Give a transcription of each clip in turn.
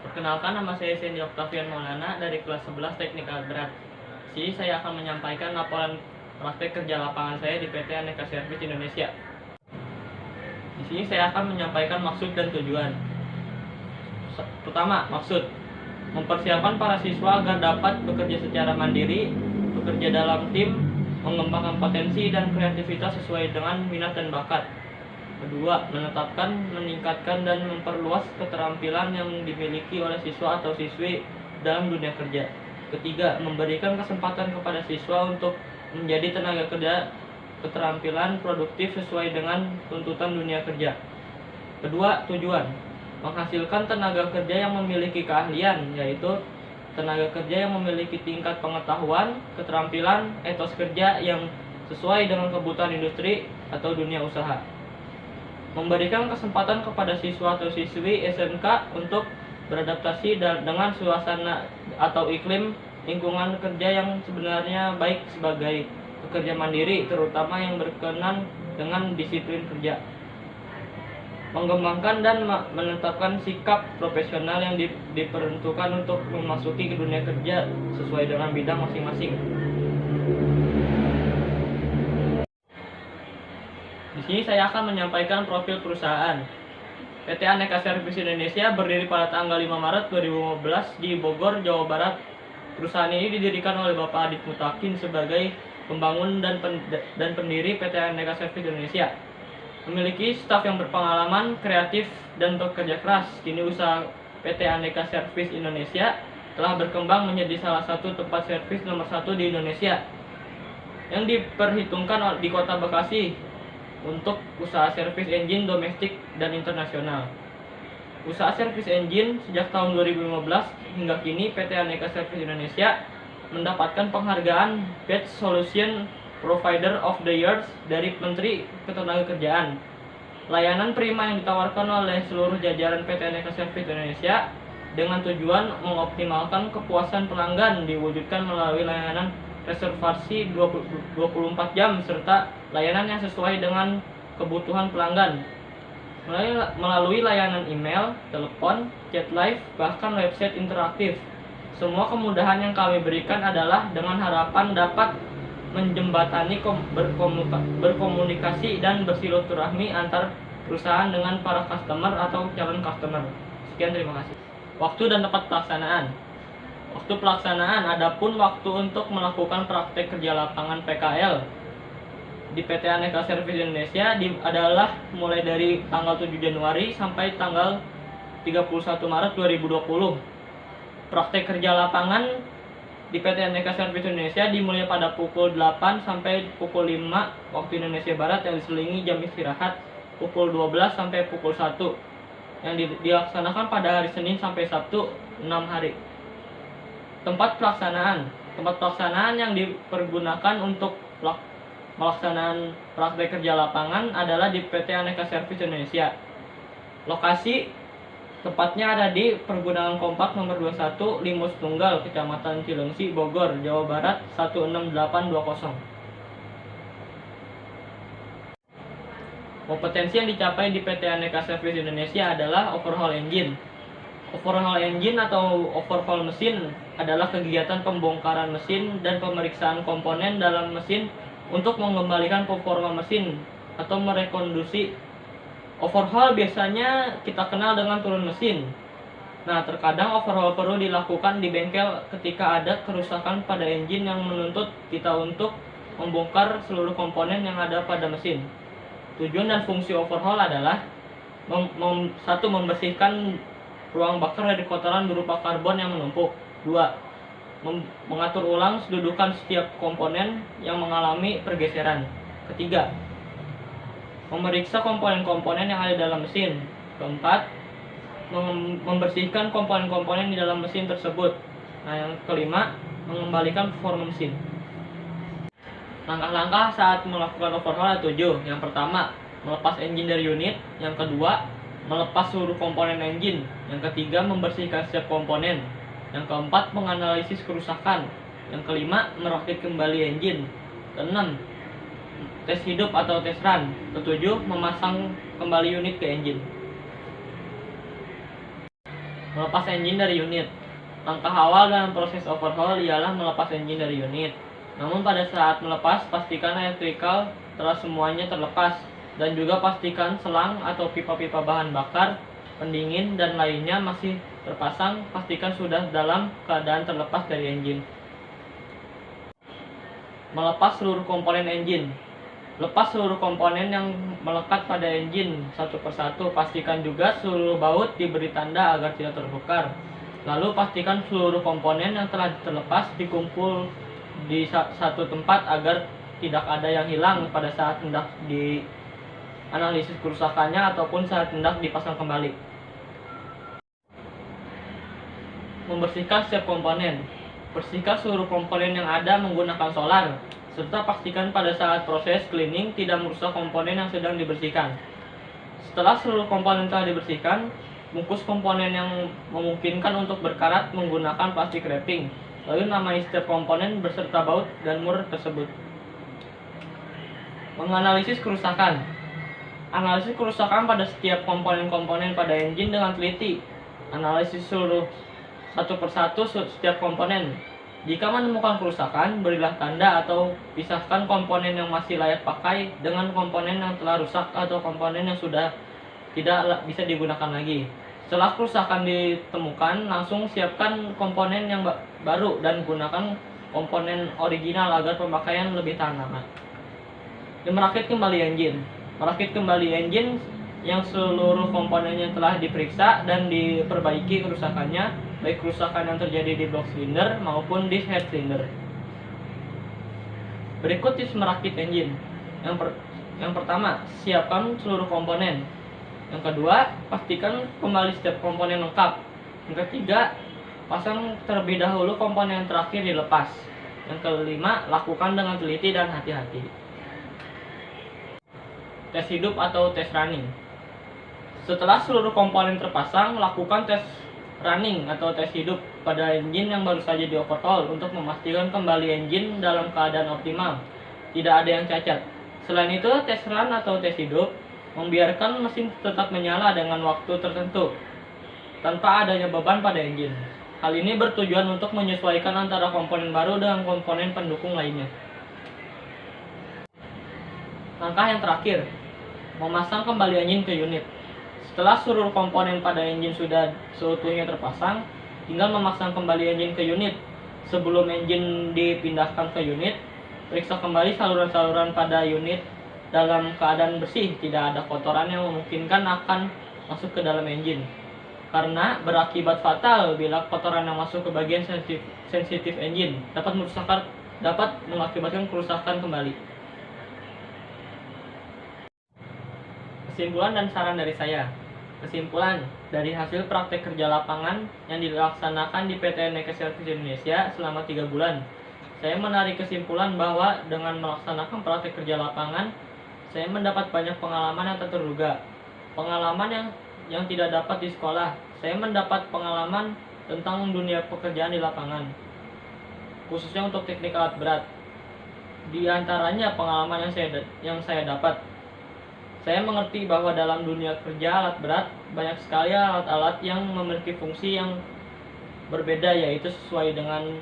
Perkenalkan, nama saya Sendi Octavian Maulana dari kelas 11 Teknik Alat Berat. Di sini saya akan menyampaikan laporan praktek kerja lapangan saya di PT Aneka Servis Indonesia. Di sini saya akan menyampaikan maksud dan tujuan. Pertama, maksud mempersiapkan para siswa agar dapat bekerja secara mandiri, bekerja dalam tim, mengembangkan potensi dan kreativitas sesuai dengan minat dan bakat. Kedua, menetapkan, meningkatkan, dan memperluas keterampilan yang dimiliki oleh siswa atau siswi dalam dunia kerja. Ketiga, memberikan kesempatan kepada siswa untuk menjadi tenaga kerja keterampilan produktif sesuai dengan tuntutan dunia kerja. Kedua, tujuan menghasilkan tenaga kerja yang memiliki keahlian, yaitu tenaga kerja yang memiliki tingkat pengetahuan, keterampilan, etos kerja yang sesuai dengan kebutuhan industri atau dunia usaha. Memberikan kesempatan kepada siswa atau siswi SMK untuk beradaptasi dengan suasana atau iklim lingkungan kerja yang sebenarnya baik sebagai pekerja mandiri, terutama yang berkenan dengan disiplin kerja. Mengembangkan dan menetapkan sikap profesional yang diperuntukkan untuk memasuki ke dunia kerja sesuai dengan bidang masing-masing. Di sini saya akan menyampaikan profil perusahaan. PT Aneka Servis Indonesia berdiri pada tanggal 5 Maret 2015 di Bogor, Jawa Barat. Perusahaan ini didirikan oleh Bapak Adit Mutakin sebagai pembangun dan pendiri PT Aneka Servis Indonesia. Memiliki staf yang berpengalaman, kreatif, dan bekerja keras. Kini usaha PT Aneka Servis Indonesia telah berkembang menjadi salah satu tempat servis nomor 1 di Indonesia yang diperhitungkan di Kota Bekasi untuk usaha servis engine domestik dan internasional. Usaha servis engine sejak tahun 2015 hingga kini PT Aneka Servis Indonesia mendapatkan penghargaan Best Solution Provider of the Year dari Menteri Ketenagakerjaan. Layanan prima yang ditawarkan oleh seluruh jajaran PT Aneka Servis Indonesia dengan tujuan mengoptimalkan kepuasan pelanggan diwujudkan melalui layanan reservasi 24 jam serta layanan yang sesuai dengan kebutuhan pelanggan melalui layanan email, telepon, chat live, bahkan website interaktif. Semua kemudahan yang kami berikan adalah dengan harapan dapat menjembatani berkomunikasi dan bersilaturahmi antar perusahaan dengan para customer atau calon customer. Sekian, terima kasih. Waktu dan tempat pelaksanaan. Waktu pelaksanaan, adapun waktu untuk melakukan praktek kerja lapangan PKL di PT Aneka Servis Indonesia adalah mulai dari tanggal 7 Januari sampai tanggal 31 Maret 2020. Praktek kerja lapangan di PT Aneka Servis Indonesia dimulai pada pukul 8 sampai pukul 5 waktu Indonesia Barat yang diselingi jam istirahat pukul 12 sampai pukul 1 yang dilaksanakan pada hari Senin sampai Sabtu 6 hari. Tempat pelaksanaan yang dipergunakan untuk pelaksanaan praktek kerja lapangan adalah di PT Aneka Servis Indonesia. Lokasi tepatnya ada di Pergudangan Kompak nomor 21 Limus Tunggal, Kecamatan Cilengsi, Bogor, Jawa Barat 16820. Kompetensi yang dicapai di PT Aneka Servis Indonesia adalah overhaul engine. Overhaul engine atau overhaul mesin adalah kegiatan pembongkaran mesin dan pemeriksaan komponen dalam mesin untuk mengembalikan performa mesin atau merekonduksi. Overhaul biasanya kita kenal dengan turun mesin. Nah, terkadang overhaul perlu dilakukan di bengkel ketika ada kerusakan pada engine yang menuntut kita untuk membongkar seluruh komponen yang ada pada mesin. Tujuan dan fungsi overhaul adalah satu, membersihkan ruang bakar dari kotoran berupa karbon yang menumpuk. 2. Mengatur ulang kedudukan setiap komponen yang mengalami pergeseran. Ketiga, memeriksa komponen-komponen yang ada dalam mesin. Keempat, membersihkan komponen-komponen di dalam mesin tersebut. Nah, yang kelima, mengembalikan performa mesin. Langkah-langkah saat melakukan overhaul ada 7. Yang pertama, melepas engine dari unit. Yang kedua, melepas seluruh komponen engine. Yang ketiga, membersihkan setiap komponen. Yang keempat, menganalisis kerusakan. Yang kelima, merakit kembali engine. Keenam, tes hidup atau tes run. Ketujuh, memasang kembali unit ke engine. Melepas engine dari unit. Langkah awal dalam proses overhaul ialah melepas engine dari unit. Namun pada saat melepas, pastikan elektrikal telah semuanya terlepas, dan juga pastikan selang atau pipa-pipa bahan bakar, pendingin, dan lainnya masih terpasang. Pastikan sudah dalam keadaan terlepas dari engine. Melepas seluruh komponen engine. Lepas seluruh komponen yang melekat pada engine satu persatu. Pastikan juga seluruh baut diberi tanda agar tidak terbongkar. Lalu pastikan seluruh komponen yang telah terlepas dikumpul di satu tempat agar tidak ada yang hilang pada saat hendak dianalisis kerusakannya ataupun saat hendak dipasang kembali. Membersihkan setiap komponen. Bersihkan seluruh komponen yang ada menggunakan solar, serta pastikan pada saat proses cleaning tidak merusak komponen yang sedang dibersihkan. Setelah seluruh komponen telah dibersihkan, bungkus komponen yang memungkinkan untuk berkarat menggunakan plastik wrapping. Lalu namai setiap komponen beserta baut dan mur tersebut. Menganalisis kerusakan. Analisis kerusakan pada setiap komponen-komponen pada engine dengan teliti. Analisis seluruh satu persatu setiap komponen. Jika menemukan kerusakan, berilah tanda atau pisahkan komponen yang masih layak pakai dengan komponen yang telah rusak atau komponen yang sudah tidak bisa digunakan lagi. Setelah kerusakan ditemukan, langsung siapkan komponen yang baru dan gunakan komponen original agar pemakaian lebih tahan lama. Merakit kembali engine. Merakit kembali engine yang seluruh komponennya telah diperiksa dan diperbaiki kerusakannya, baik kerusakan yang terjadi di blok silinder maupun di head cylinder. Berikut tips merakit engine. Yang pertama, siapkan seluruh komponen. Yang kedua, pastikan kembali setiap komponen lengkap. Yang ketiga, pasang terlebih dahulu komponen yang terakhir dilepas. Yang kelima, lakukan dengan teliti dan hati-hati. Tes hidup atau tes running. Setelah seluruh komponen terpasang, lakukan tes running atau tes hidup pada engine yang baru saja di overhaul untuk memastikan kembali engine dalam keadaan optimal, tidak ada yang cacat. Selain itu, tes run atau tes hidup membiarkan mesin tetap menyala dengan waktu tertentu tanpa adanya beban pada engine. Hal ini bertujuan untuk menyesuaikan antara komponen baru dengan komponen pendukung lainnya. Langkah yang terakhir, memasang kembali engine ke unit. Setelah seluruh komponen pada engine sudah seutuhnya terpasang, tinggal memasang kembali engine ke unit. Sebelum engine dipindahkan ke unit, periksa kembali saluran-saluran pada unit dalam keadaan bersih, tidak ada kotoran yang memungkinkan akan masuk ke dalam engine. Karena berakibat fatal bila kotoran yang masuk ke bagian sensitif engine dapat mengakibatkan kerusakan kembali. Kesimpulan dan saran dari saya. Kesimpulan, dari hasil praktek kerja lapangan yang dilaksanakan di PT Neka Servis Indonesia selama 3 bulan, saya menarik kesimpulan bahwa dengan melaksanakan praktek kerja lapangan, saya mendapat banyak pengalaman yang tak terduga. Pengalaman yang tidak dapat di sekolah. Saya mendapat pengalaman tentang dunia pekerjaan di lapangan, khususnya untuk teknik alat berat. Di antaranya pengalaman yang saya dapat, saya mengerti bahwa dalam dunia kerja alat berat, banyak sekali alat-alat yang memiliki fungsi yang berbeda, yaitu sesuai dengan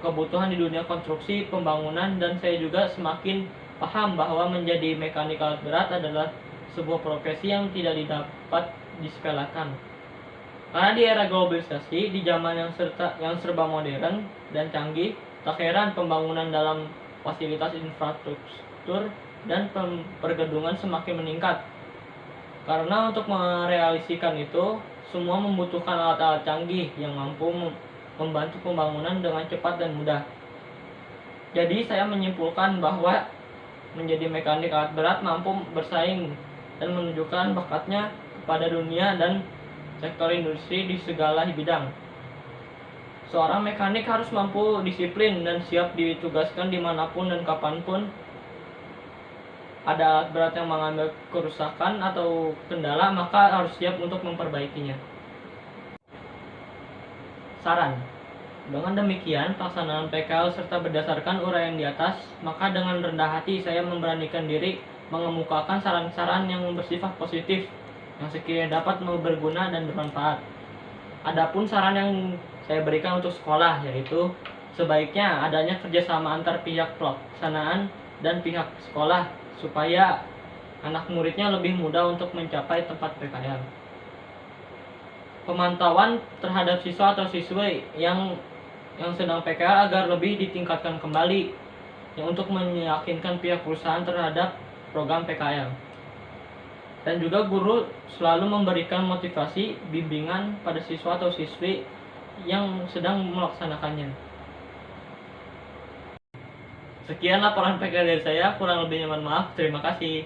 kebutuhan di dunia konstruksi, pembangunan, dan saya juga semakin paham bahwa menjadi mekanik alat berat adalah sebuah profesi yang tidak dapat disepelekan. Karena di era globalisasi, di zaman yang serba modern dan canggih, tak heran pembangunan dalam fasilitas infrastruktur dan pergedungan semakin meningkat. Karena untuk merealisasikan itu, semua membutuhkan alat-alat canggih yang mampu membantu pembangunan dengan cepat dan mudah. Jadi saya menyimpulkan bahwa menjadi mekanik alat berat mampu bersaing dan menunjukkan bakatnya kepada dunia dan sektor industri di segala bidang. Seorang mekanik harus mampu disiplin dan siap ditugaskan dimanapun dan kapanpun ada alat berat yang mengalami kerusakan atau kendala, maka harus siap untuk memperbaikinya. Saran. Dengan demikian, pelaksanaan PKL serta berdasarkan uraian di atas, maka dengan rendah hati saya memberanikan diri mengemukakan saran-saran yang bersifat positif, yang sekiranya dapat berguna dan bermanfaat. Adapun saran yang saya berikan untuk sekolah yaitu sebaiknya adanya kerjasama antar pihak pelaksanaan dan pihak sekolah supaya anak muridnya lebih mudah untuk mencapai tempat PKL. Pemantauan terhadap siswa atau siswi yang sedang PKL agar lebih ditingkatkan kembali untuk meyakinkan pihak perusahaan terhadap program PKL. Dan juga guru selalu memberikan motivasi bimbingan pada siswa atau siswi yang sedang melaksanakannya. Sekian laporan PKL dari saya, kurang lebihnya mohon maaf. Terima kasih.